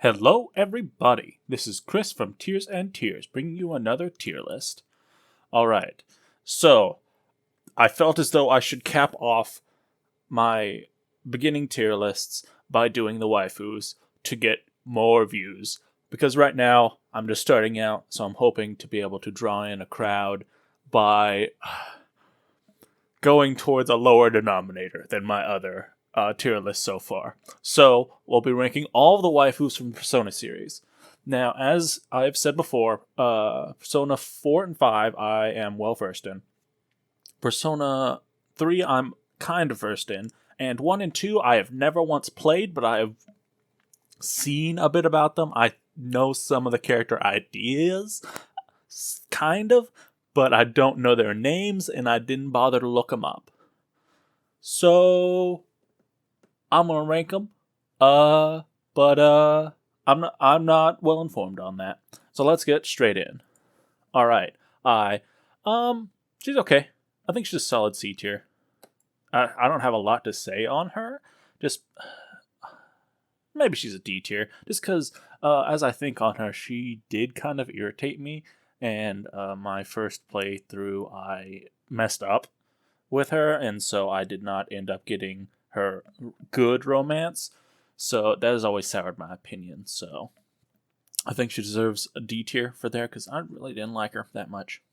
Hello, everybody. This is Chris from Tears and Tears, bringing you another tier list. All right. So, I felt as though I should cap off my beginning tier lists by doing the waifus to get more views. Because right now, I'm just starting out, so I'm hoping to be able to draw in a crowd by going towards a lower denominator than my other tier list so far. So, we'll be ranking all of the waifus from the Persona series. Now, as I've said before, Persona 4 and 5 I am well versed in. Persona 3 I'm kind of versed in. And 1 and 2 I have never once played, but I have seen a bit about them. I know some of the character ideas, kind of, but I don't know their names, and I didn't bother to look them up. So I'm gonna rank them, but I'm not well informed on that. So let's get straight in. All right, she's okay. I think she's a solid C tier. I don't have a lot to say on her. Just maybe she's a D tier, just because as I think on her, she did kind of irritate me. And my first playthrough, I messed up with her, and so I did not end up getting her good romance. So that has always soured my opinion. So I think she deserves a D tier for there because I really didn't like her that much.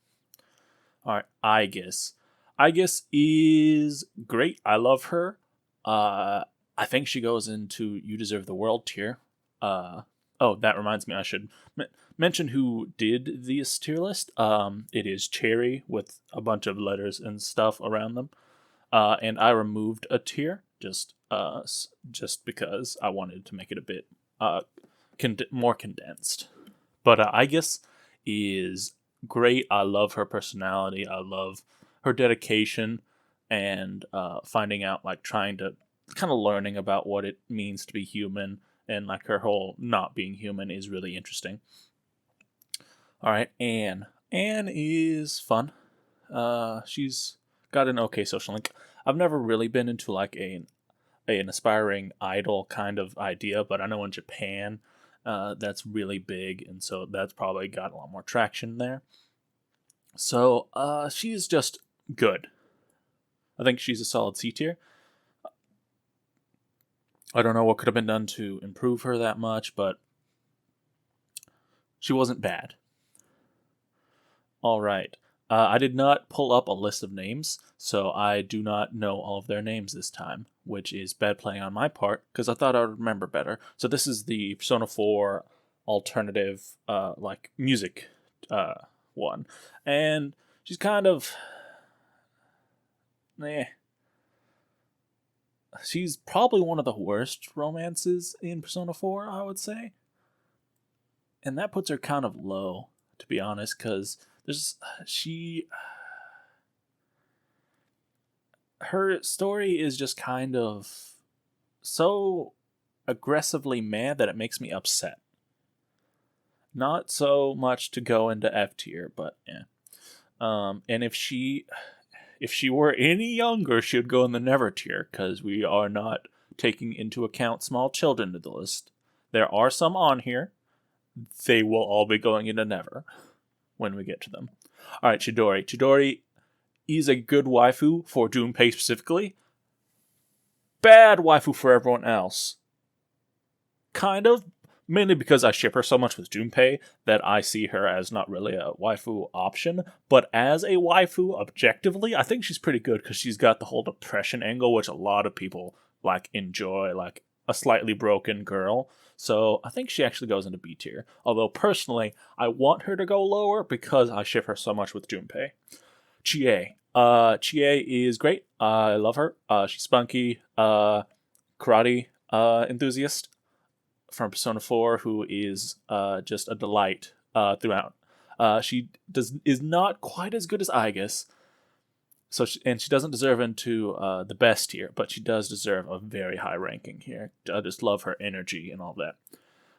All right, I guess. I guess is great. I love her. I think she goes into You Deserve the World tier. Oh, that reminds me, I should mention who did this tier list. It is Cherry with a bunch of letters and stuff around them. And I removed a tier just because I wanted to make it a bit more condensed. But I guess is great. I love her personality. I love her dedication and finding out, like, trying to kind of learning about what it means to be human, and like her whole not being human is really interesting. All right, Anne. Anne is fun. She's got an okay social link. I've never really been into like an aspiring idol kind of idea, but I know in Japan that's really big, and so that's probably got a lot more traction there. So she's just good. I think she's a solid C tier. I don't know what could have been done to improve her that much, but she wasn't bad. All right. I did not pull up a list of names, so I do not know all of their names this time, which is bad playing on my part, because I thought I would remember better. So this is the Persona 4 alternative, like, music one. And she's kind of... She's probably one of the worst romances in Persona 4, I would say. And that puts her kind of low, to be honest, because her story is just kind of so aggressively mad that it makes me upset. Not so much to go into F tier, but yeah. And if she were any younger, she would go in the never tier, because we are not taking into account small children to the list. There are some on here. They will all be going into never when we get to them. All right, Chidori. Chidori is a good waifu for Junpei specifically. Bad waifu for everyone else. Kind of. Mainly because I ship her so much with Junpei that I see her as not really a waifu option. But as a waifu, objectively, I think she's pretty good because she's got the whole depression angle, which a lot of people like enjoy, like a slightly broken girl. So I think she actually goes into B tier. Although personally, I want her to go lower because I ship her so much with Junpei. Chie. Chie is great. I love her. She's spunky. Karate enthusiast from Persona 4 who is just a delight throughout. She is not quite as good as Aigis, and she doesn't deserve into the best tier, but she does deserve a very high ranking here. I just love her energy and all that.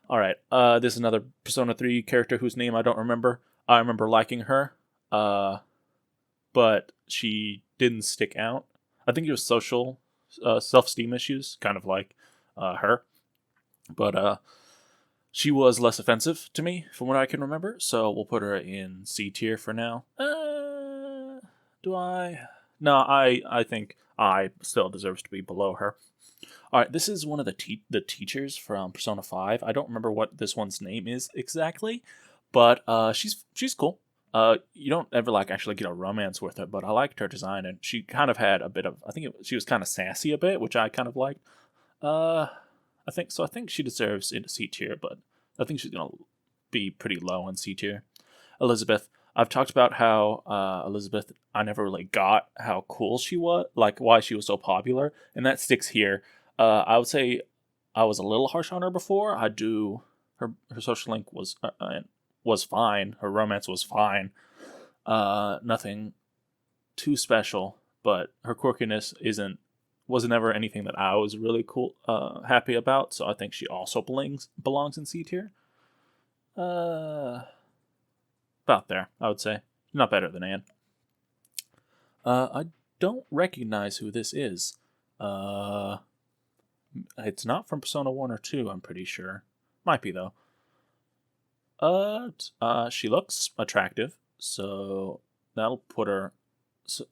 All right, this is another Persona 3 character whose name I don't remember. I remember liking her, but she didn't stick out. I think it was social self-esteem issues, kind of like her. But She was less offensive to me, from what I can remember, so we'll put her in C tier for now. Do I? No, I think I still deserves to be below her. All right, this is one of the teachers from Persona 5. I don't remember what this one's name is exactly, but she's cool. You don't ever like actually get a romance with her, but I liked her design, and she kind of had a bit of. She was kind of sassy a bit, which I kind of liked. Uh, I think so. I think she deserves into C tier, but I think she's gonna be pretty low in C tier. Elizabeth. I've talked about how Elizabeth. I never really got how cool she was, like why she was so popular, and that sticks here. I would say I was a little harsh on her before. I do her social link was fine. Her romance was fine. Nothing too special, but her quirkiness was never anything that I was really happy about. So I think she also belongs in C tier. About there, I would say. Not better than Anne. I don't recognize who this is. It's not from Persona 1 or 2, I'm pretty sure. Might be, though. She looks attractive, so that'll put her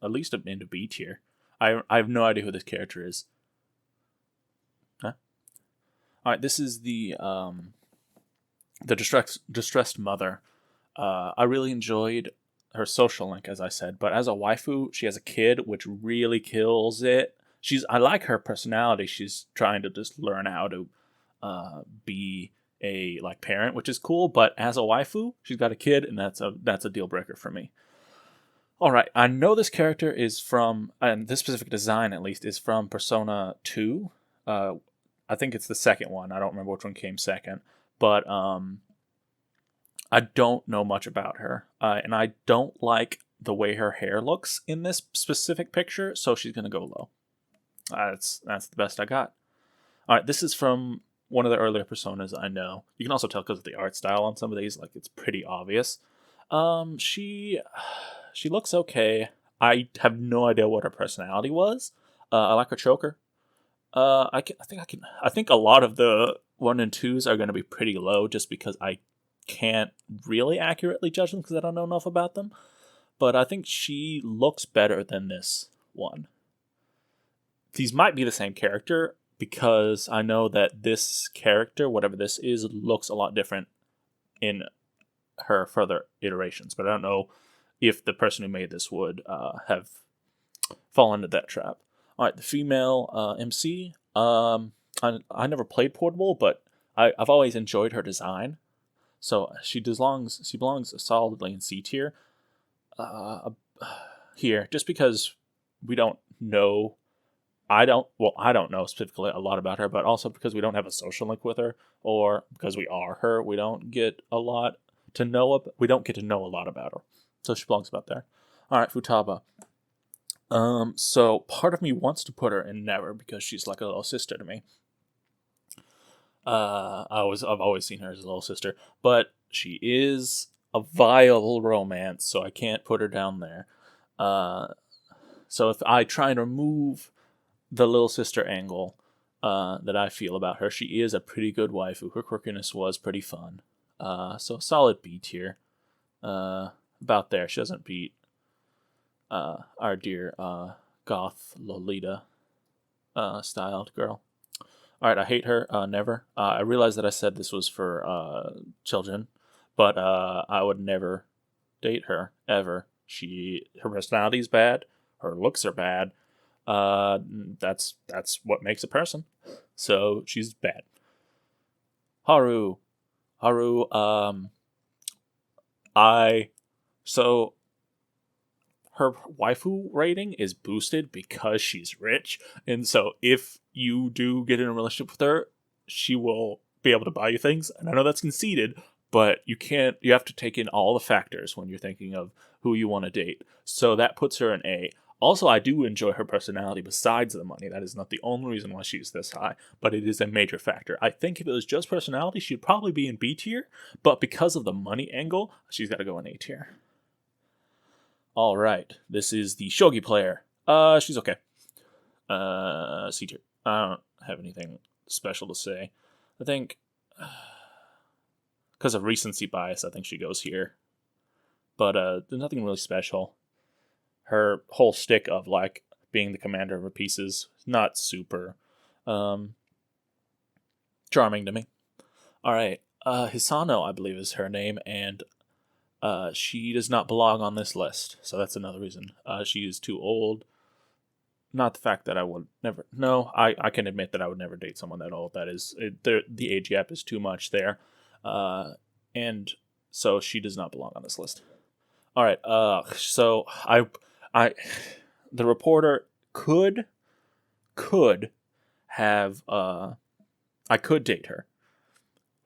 at least into B tier. I have no idea who this character is. Huh? All right, this is the distressed mother. I really enjoyed her social link, as I said, but as a waifu, she has a kid, which really kills it. I like her personality. She's trying to just learn how to be a parent, which is cool. But as a waifu, she's got a kid, and that's a deal breaker for me. All right, I know this character is from, and this specific design at least is from Persona 2. I think it's the second one. I don't remember which one came second, but I don't know much about her, and I don't like the way her hair looks in this specific picture, so she's gonna go low. That's the best I got. All right, this is from one of the earlier Personas I know. You can also tell because of the art style on some of these, it's pretty obvious. She looks okay. I have no idea what her personality was. I like her choker. I think a lot of the 1 and 2s are going to be pretty low just because I can't really accurately judge them because I don't know enough about them. But I think she looks better than this one. These might be the same character because I know that this character, whatever this is, looks a lot different in her further iterations. But I don't know if the person who made this would have fallen into that trap. All right, the female MC. I never played Portable, but I've always enjoyed her design. So she belongs solidly in C tier. Here, just because we don't know, I don't know specifically a lot about her, but also because we don't have a social link with her, or because we are her, we don't get a lot to know. We don't get to know a lot about her, so she belongs about there. All right, Futaba. So part of me wants to put her in Never because she's like a little sister to me. I've always seen her as a little sister, but she is a vile romance, so I can't put her down there. So if I try and remove the little sister angle that I feel about her, she is a pretty good waifu. Her quirkiness was pretty fun. So solid B tier. About there. She doesn't beat our dear goth Lolita styled girl. All right, I hate her. Never. I realized that I said this was for children, but I would never date her ever. Her personality is bad. Her looks are bad. That's what makes a person. So she's bad. Haru. So her waifu rating is boosted because she's rich, and so if you do get in a relationship with her, she will be able to buy you things. And I know that's conceited, but you have to take in all the factors when you're thinking of who you want to date. So that puts her in A. Also, I do enjoy her personality besides the money. That is not the only reason why she's this high, but it is a major factor. I think if it was just personality, she'd probably be in B tier, but because of the money angle, she's got to go in A tier. All right, this is the shogi player. She's okay. C tier. I don't have anything special to say. I think because of recency bias, I think she goes here. But there's nothing really special. Her whole stick of like being the commander of her pieces, not super charming to me. All right, Hisano, I believe is her name, and she does not belong on this list. So that's another reason. She is too old. Not the fact that I would never. No, I can admit that I would never date someone that old. That is, the age gap is too much there, and so she does not belong on this list. All right. So I, the reporter could have. I could date her.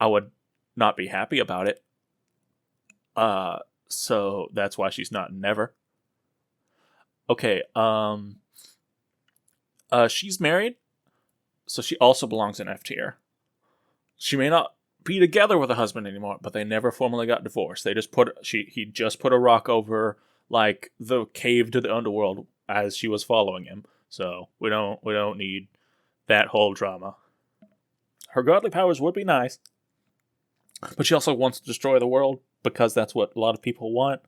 I would not be happy about it. So that's why she's not never. Okay. She's married, so she also belongs in F tier. She may not be together with a husband anymore, but they never formally got divorced. They just he just put a rock over like the cave to the underworld as she was following him. So we don't need that whole drama. Her godly powers would be nice, but she also wants to destroy the world because that's what a lot of people want.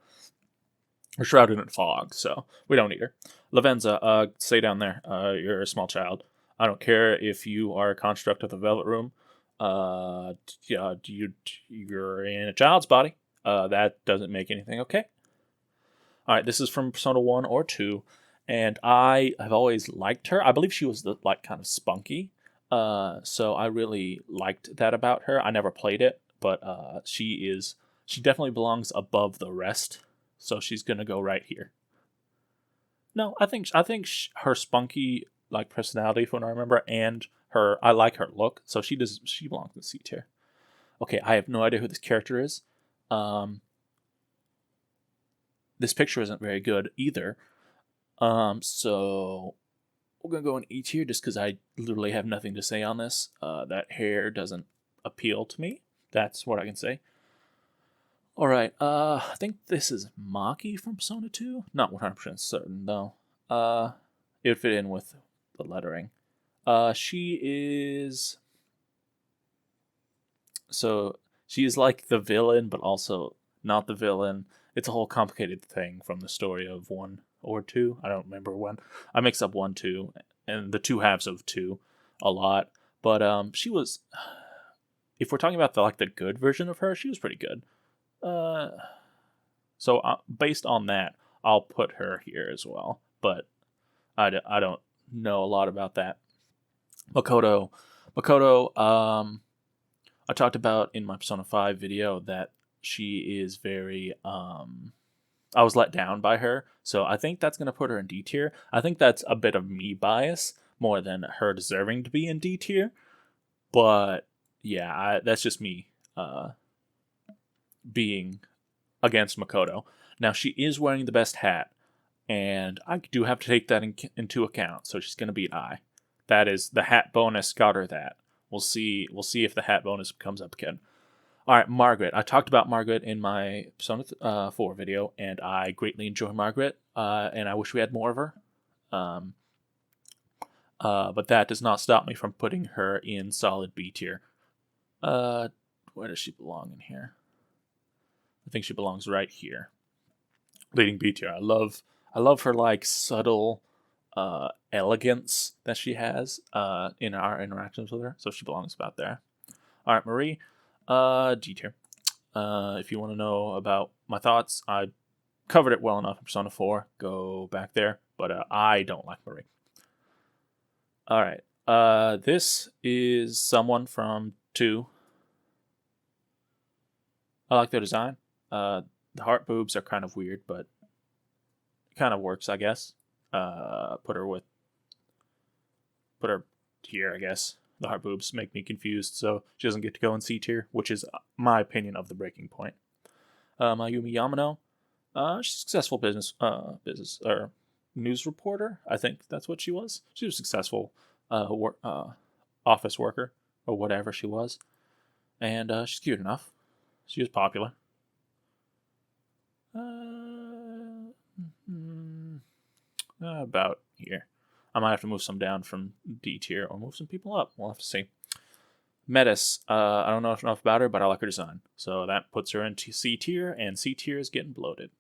We're shrouded in fog, so we don't need her. Lavenza, stay down there. You're a small child. I don't care if you are a construct of the Velvet Room. You're in a child's body. That doesn't make anything okay. All right, this is from Persona 1 or 2, and I have always liked her. I believe she was kind of spunky, so I really liked that about her. I never played it, but she definitely belongs above the rest. So she's gonna go right here. No, I think her spunky like personality, from what I remember, and I like her look. So she belongs in C tier. Okay, I have no idea who this character is. This picture isn't very good either. So we're gonna go in E tier just because I literally have nothing to say on this. That hair doesn't appeal to me. That's what I can say. All right, I think this is Maki from Persona 2. Not 100% certain, though. It would fit in with the lettering. She is... So, she is like the villain, but also not the villain. It's a whole complicated thing from the story of 1 or 2. I don't remember when. I mix up 1, 2, and the two halves of 2 a lot. But she was... If we're talking about the good version of her, she was pretty good. So based on that, I'll put her here as well. But I don't know a lot about that. Makoto, I talked about in my Persona 5 video that she is very, I was let down by her. So I think that's going to put her in D tier. I think that's a bit of me bias more than her deserving to be in D tier. But yeah, that's just me being against Makoto. Now, she is wearing the best hat, and I do have to take that into account. So she's going to be an I. That is, the hat bonus got her that. We'll see if the hat bonus comes up again. All right, Margaret. I talked about Margaret in my Persona 4 video, and I greatly enjoy Margaret, and I wish we had more of her. But that does not stop me from putting her in solid B tier. Where does she belong in here? I think she belongs right here. Leading B tier. I love her subtle elegance that she has in our interactions with her. So she belongs about there. All right, Marie, D tier. If you want to know about my thoughts, I covered it well enough in Persona 4. Go back there. But I don't like Marie. All right. This is someone from 2. I like their design. The heart boobs are kind of weird, but it kind of works, I guess. Put her here, I guess. The heart boobs make me confused, so she doesn't get to go in C tier, which is my opinion of the breaking point. Mayumi Yamano, she's a successful business or news reporter. I think that's what she was. She was a successful office worker or whatever she was, and she's cute enough. She was popular. About here. I might have to move some down from D tier or move some people up. We'll have to see. Metis, I don't know enough about her, but I like her design. So that puts her into C tier, and C tier is getting bloated.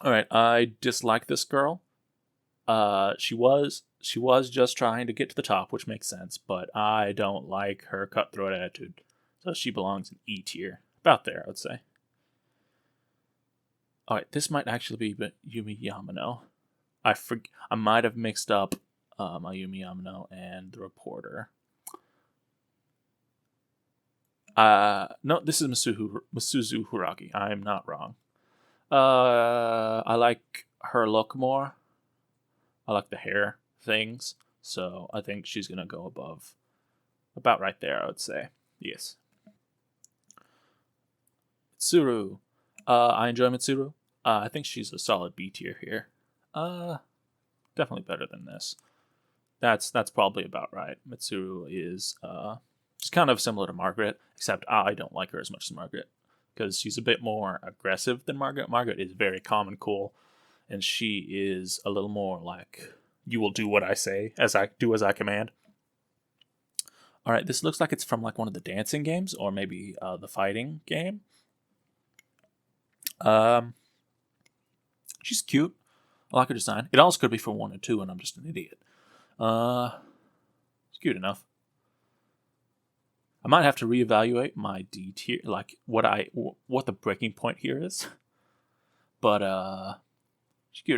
Alright, I dislike this girl. She was just trying to get to the top, which makes sense, but I don't like her cutthroat attitude. So she belongs in E tier. About there, I would say. Alright, this might actually be Yumi Yamano. I might have mixed up Mayumi Yamano and the reporter. No, this is Masuzu Hiragi. I'm not wrong. I like her look more. I like the hair things, so I think she's gonna go above, about right there. I would say yes. Mitsuru, I enjoy Mitsuru. I think she's a solid B tier here. Definitely better than this. That's probably about right. Mitsuru is she's kind of similar to Margaret, except I don't like her as much as Margaret because she's a bit more aggressive than Margaret. Margaret is very calm and cool, and she is a little more like, you will do what I say, as I command. All right, this looks like it's from like one of the dancing games or maybe the fighting game. She's cute. I like her design. It also could be from 1 and 2, and I'm just an idiot. It's cute enough. I might have to reevaluate my D tier, like what the breaking point here is. But she's cute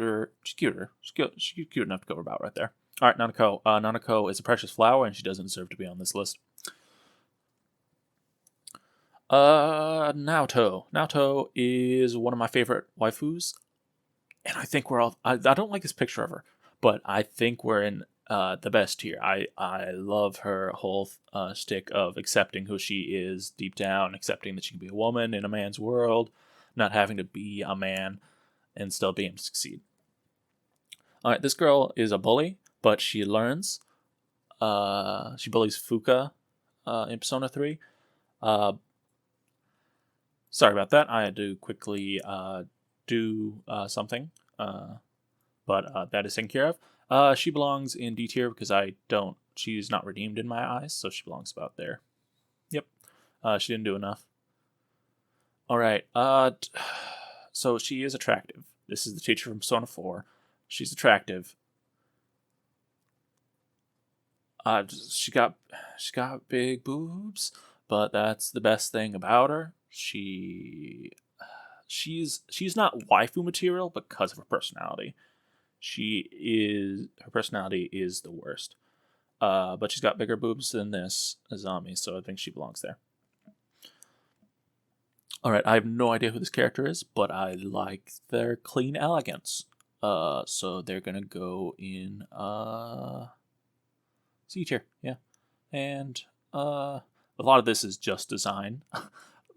enough to go about right there. All right, Nanako. Nanako is a precious flower, and she doesn't deserve to be on this list. Naoto. Naoto is one of my favorite waifus, and I think we're all. I don't like this picture of her, but I think we're in the best tier. I love her whole stick of accepting who she is deep down, accepting that she can be a woman in a man's world, not having to be a man, and still be able to succeed. All right, this girl is a bully, but she learns. She bullies Fuka in Persona 3. Sorry about that. I had to quickly do something, but that is taken care of. She belongs in D tier because she's not redeemed in my eyes, so she belongs about there. Yep. She didn't do enough. All right. So she is attractive. This is the teacher from Persona 4. She's attractive. She got big boobs, but that's the best thing about her. She's not waifu material because of her personality. Her personality is the worst. But she's got bigger boobs than this Azami, so I think she belongs there. Alright, I have no idea who this character is, but I like their clean elegance. So they're gonna go in C tier, yeah. And a lot of this is just design.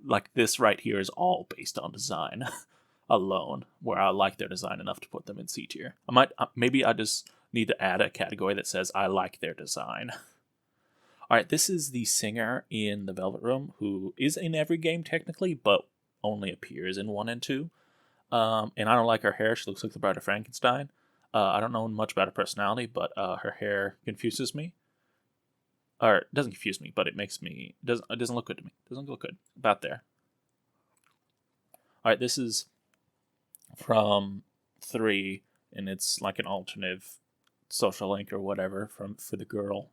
Like this right here is all based on design alone, where I like their design enough to put them in C tier. Maybe I just need to add a category that says I like their design. All right, this is the singer in the Velvet Room, who is in every game technically, but only appears in 1 and 2. And I don't like her hair. She looks like the Bride of Frankenstein. I don't know much about her personality, but her hair confuses me. Or it doesn't confuse me, but it doesn't look good to me. It doesn't look good. About there. All right, this is from 3, and it's like an alternative social link or whatever for the girl.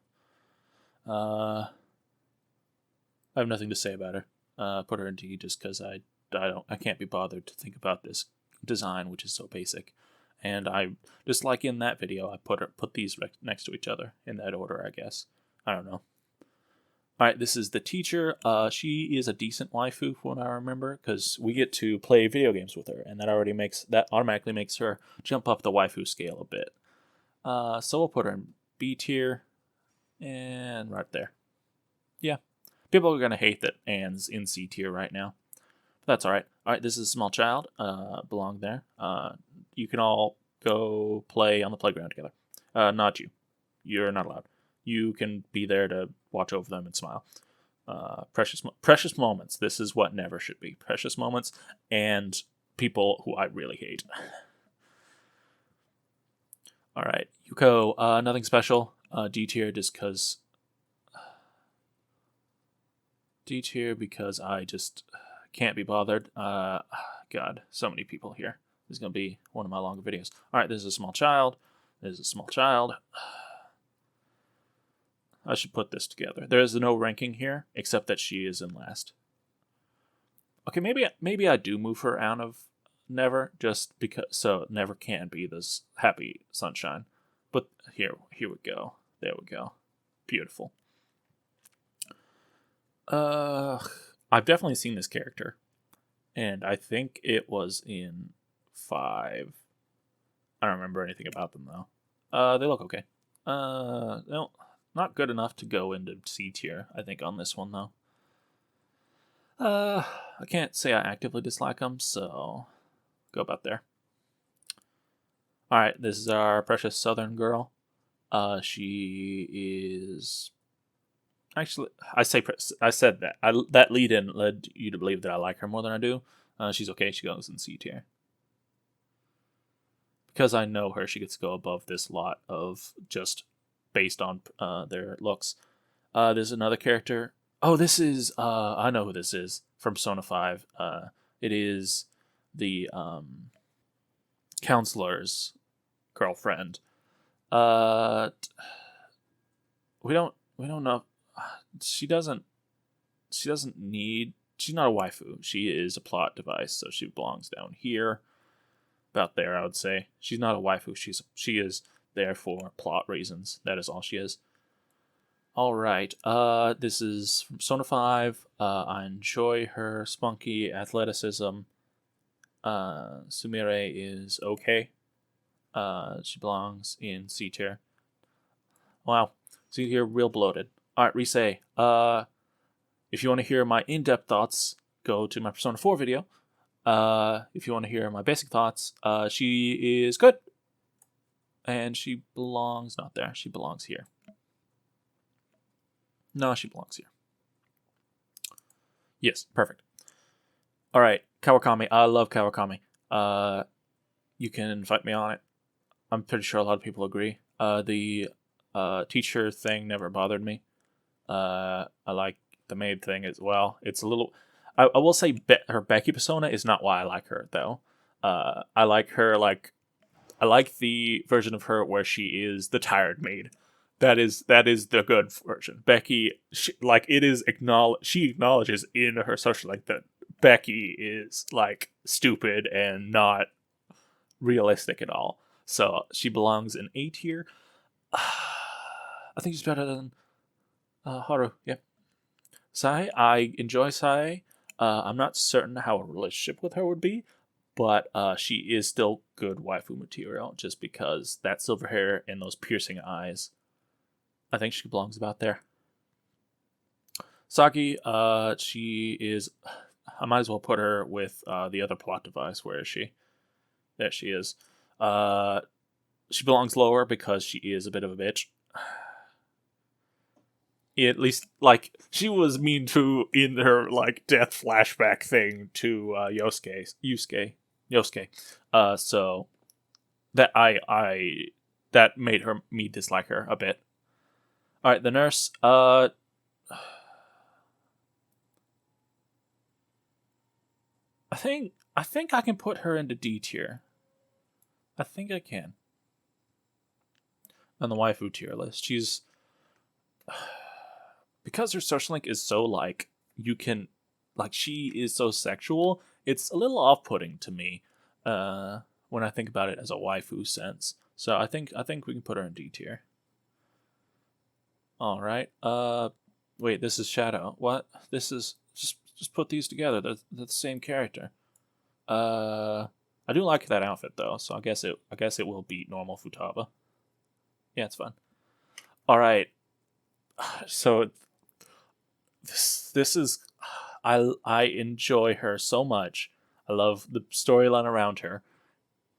I have nothing to say about her. Put her in D just because I can't be bothered to think about this design, which is so basic. And I just like in that video, I put these next to each other in that order, I guess. I don't know. All right, this is the teacher. She is a decent waifu, from what I remember, because we get to play video games with her, and that automatically makes her jump up the waifu scale a bit. So we'll put her in B tier, and right there. Yeah, people are gonna hate that Anne's in C tier right now, but that's all right. All right, this is a small child. Belong there. You can all go play on the playground together. Not you. You're not allowed. You can be there to watch over them and smile. Precious moments. This is what never should be. Precious moments and people who I really hate. All right, Yuko. Nothing special. D tier just because D tier because I just can't be bothered. God, so many people here. This is going to be one of my longer videos. All right, this is a small child. This is a small child. I should put this together. There is no ranking here, except that she is in last. Okay, maybe I do move her out of Never, just because, so Never can be this happy sunshine. But here we go. There we go. Beautiful. I've definitely seen this character, and I think it was in 5. I don't remember anything about them though. They look okay. No, not good enough to go into C tier, I think, on this one though. I can't say I actively dislike them, so go about there. All right, this is our precious Southern girl. She is actually, I said that. That lead-in led you to believe that I like her more than I do. She's okay. She goes in C tier. Because I know her, she gets to go above this lot of just based on their looks. There's another character. Oh, this is I know who this is from Persona 5. It is the counselor's girlfriend. We don't know. She doesn't need. She's not a waifu. She is a plot device, so she belongs down here. About there, I would say. She's not a waifu. She is there for plot reasons. That is all she is. All right. This is from Persona 5. I enjoy her spunky athleticism. Sumire is okay. She belongs in C tier. Wow. C tier, real bloated. All right, Rise. If you want to hear my in-depth thoughts, go to my Persona 4 video. If you want to hear my basic thoughts, she is good. And she belongs not there. She belongs here. No, she belongs here. Yes, perfect. All right, Kawakami. I love Kawakami. You can fight me on it. I'm pretty sure a lot of people agree. The teacher thing never bothered me. I like the maid thing as well. It's a little... I will say her Becky persona is not why I like her, though. I like her, like... I like the version of her where she is the tired maid. That is the good version. Becky, she acknowledges in her social life that Becky is, like, stupid and not realistic at all. So she belongs in A tier. I think she's better than Haru. Yeah. Sae, I enjoy Sae. I'm not certain how a relationship with her would be, but she is still good waifu material just because that silver hair and those piercing eyes. I think she belongs about there. Saki, she is... I might as well put her with the other plot device. Where is she? There she is. She belongs lower because she is a bit of a bitch. At least, like, she was mean to in her, like, death flashback thing to Yosuke. So that that made me dislike her a bit. All right, the nurse. I think I can put her into D tier. I think I can. On the waifu tier list, she's... Because her social link is so, like, you can... Like, she is so sexual, it's a little off-putting to me when I think about it as a waifu sense. So I think we can put her in D tier. All right. Wait, this is Shadow. What? This is... Just put these together. They're the same character. I do like that outfit, though, so I guess it will beat normal Futaba. Yeah, it's fun. All right. So this is... I enjoy her so much. I love the storyline around her,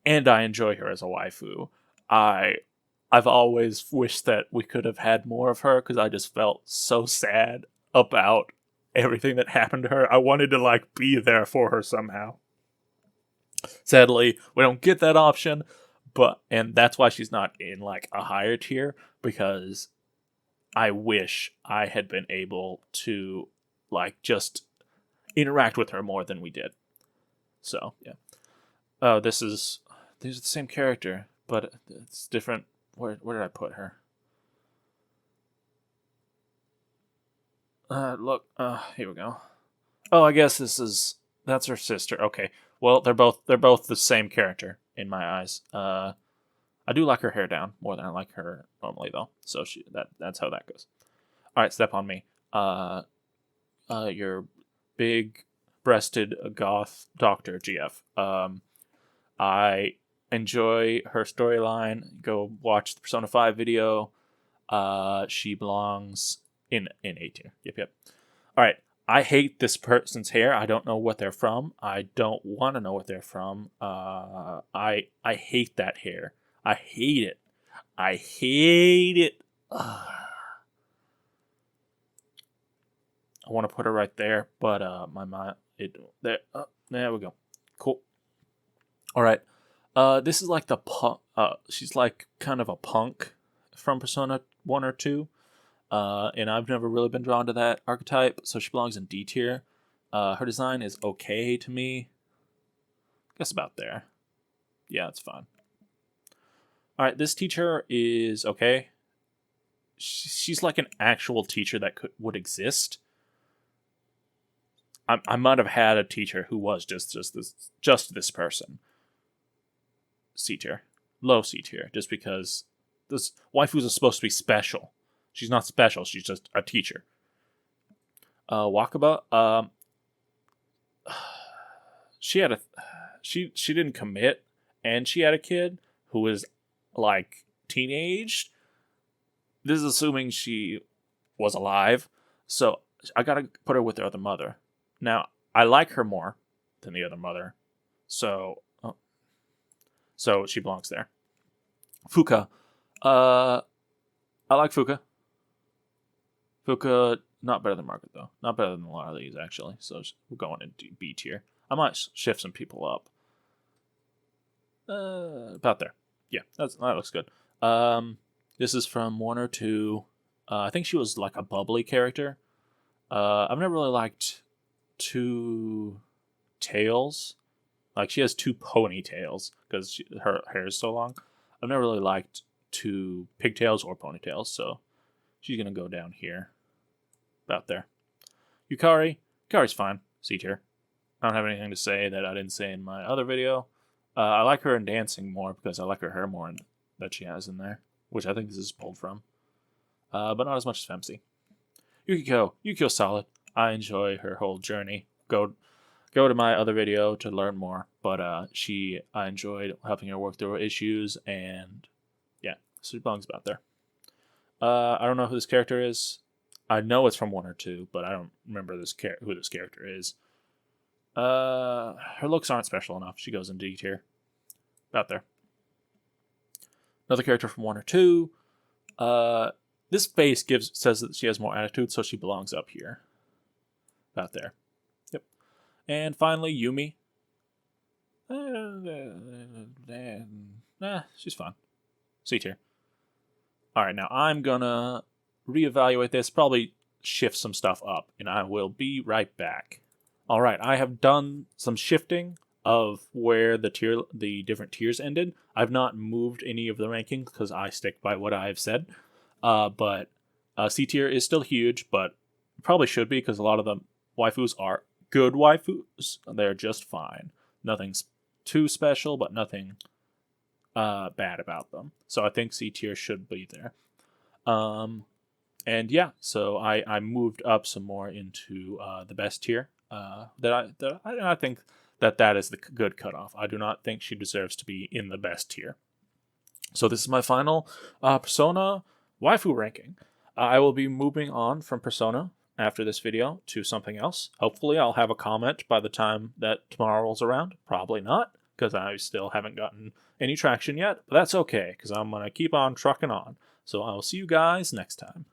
and I enjoy her as a waifu. I've always wished that we could have had more of her because I just felt so sad about everything that happened to her. I wanted to, like, be there for her somehow. Sadly, we don't get that option, and that's why she's not in, like, a higher tier, because I wish I had been able to, like just interact with her more than we did. So yeah. Oh, these are the same character, but it's different. Where did I put her? Look. Here we go. Oh, I guess that's her sister. Okay. Well, they're both the same character in my eyes. I do like her hair down more than I like her normally though. So that's how that goes. All right, step on me. Your big-breasted goth doctor GF. I enjoy her storyline. Go watch the Persona 5 video. She belongs in A tier. Yep. All right. I hate this person's hair. I don't know what they're from. I don't want to know what they're from. I hate that hair. I hate it. I hate it. Ugh. I want to put her right there, but my mind there we go. Cool. All right. This is like the punk. She's like kind of a punk from Persona 1 or 2. And I've never really been drawn to that archetype, so she belongs in D tier. Her design is okay to me. I guess about there. Yeah, it's fine. All right, this teacher is okay. She's like an actual teacher that would exist. I might have had a teacher who was just this person. C tier, low C tier, just because this waifus are supposed to be special. She's not special. She's just a teacher. Wakaba. She didn't commit, and she had a kid who was like teenaged. This is assuming she was alive, so I gotta put her with the other mother. Now I like her more than the other mother, so she belongs there. Fuka. I like Fuka. Fuka, not better than Margaret, though. Not better than a lot of these, actually. So we're going into B tier. I might shift some people up. About there. Yeah, that looks good. This is from 1 or 2. I think she was like a bubbly character. I've never really liked 2 tails. Like, she has 2 ponytails because her hair is so long. I've never really liked 2 pigtails or ponytails, so she's going to go down here. About there. Yukari's fine. C tier. I don't have anything to say that I didn't say in my other video. I like her in dancing more because I like her hair more that she has in there, which I think this is pulled from. But not as much as Femsi. Yukiko's solid. I enjoy her whole journey. Go to my other video to learn more. But I enjoyed helping her work through her issues, and yeah, so she belongs about there. I don't know who this character is. I know it's from 1 or 2, but I don't remember who this character is. Her looks aren't special enough. She goes in D tier. About there. Another character from 1 or 2. This face says that she has more attitude, so she belongs up here. About there. Yep. And finally, Yumi. She's fine. C tier. Alright, now I'm gonna reevaluate this, probably shift some stuff up, and I will be right back. Alright, I have done some shifting of where the different tiers ended. I've not moved any of the rankings because I stick by what I have said. But C tier is still huge, but probably should be because a lot of the waifus are good waifus. They're just fine. Nothing's too special, but nothing bad about them. So I think C tier should be there. And yeah, so I moved up some more into the best tier. I think that is the good cutoff. I do not think she deserves to be in the best tier. So this is my final Persona waifu ranking. I will be moving on from Persona after this video to something else. Hopefully I'll have a comment by the time that tomorrow rolls around. Probably not, because I still haven't gotten any traction yet. But that's okay, because I'm going to keep on trucking on. So I will see you guys next time.